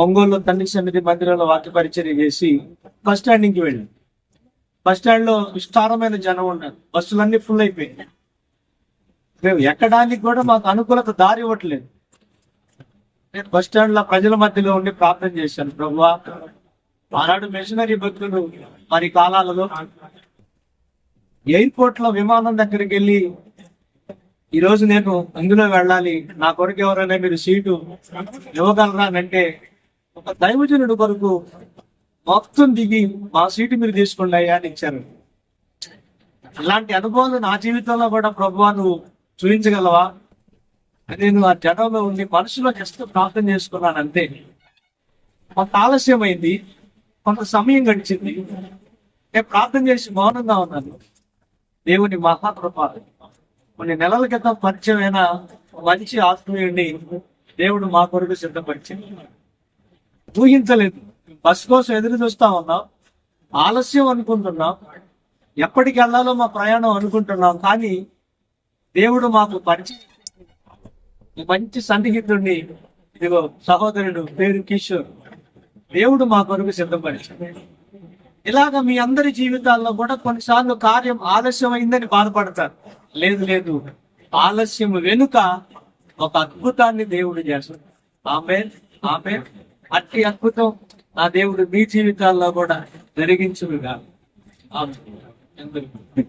ఒంగోలు తల్లి సన్నిధి మందిరంలో వాక్య పరిచర్య చేసి బస్ స్టాండింగ్కి వెళ్ళాం. బస్ స్టాండ్ లో విస్తారమైన జనం ఉన్నారు, బస్సులన్నీ ఫుల్ అయిపోయాయి. మేము ఎక్కడానికి కూడా మాకు అనుకూలత దారి ఇవ్వట్లేదు. నేను బస్ స్టాండ్ లో ప్రజల మధ్యలో ఉండి ప్రార్థన చేశాను, ప్రభువా ఆనాడు మిషనరీ భక్తులు మరి కాలాలలో ఎయిర్పోర్ట్ లో విమానం దగ్గరికి వెళ్ళి ఈ రోజు నేను అందులో వెళ్ళాలి, నా కొరకు ఎవరైనా మీరు సీటు ఇవ్వగలరా అంటే ఒక దైవజనుడు కొరకు మొత్తం దిగి మా సీటు మీరు తీసుకోండి అయ్యా అని ఇచ్చారు. అలాంటి అనుభవాలు నా జీవితంలో కూడా ప్రభువా నువ్వు చూపించగలవా అని నేను ఆ జనంలో ఉండి మనసులో జస్ట్ ప్రార్థన చేసుకున్నాను అంతే. కొంత ఆలస్యమైంది, కొంత సమయం గడిచింది. నేను ప్రార్థన చేసి మౌనంగా ఉన్నాను. దేవుని మహాకృప, కొన్ని నెలల క్రితం పరిచయమైన మంచి ఆత్మీయుడిని దేవుడు మా కొరకు సిద్ధపరిచింది. ఊహించలేదు. బస్ కోసం ఎదురు చూస్తా ఉన్నాం, ఆలస్యం అనుకుంటున్నాం, ఎప్పటికి వెళ్ళాలో మా ప్రయాణం అనుకుంటున్నాం. కానీ దేవుడు మాకు పరిచయం మంచి సన్నిహితుడిని, ఇదిగో సహోదరుడు పేరు కిషోర్, దేవుడు మా కొరకు సిద్ధపరిచింది. ఇలాగ మీ అందరి జీవితాల్లో కూడా కొన్నిసార్లు కార్యం ఆలస్యం అయిందని బాధపడతారు. లేదు లేదు, ఆలస్యం వెనుక ఒక అద్భుతాన్ని దేవుడు చేస్తాడు. ఆమేన్ ఆమేన్. అట్టి అద్భుతం నా దేవుడు మీ జీవితాల్లో కూడా జరిగించుగా. ఆమేన్.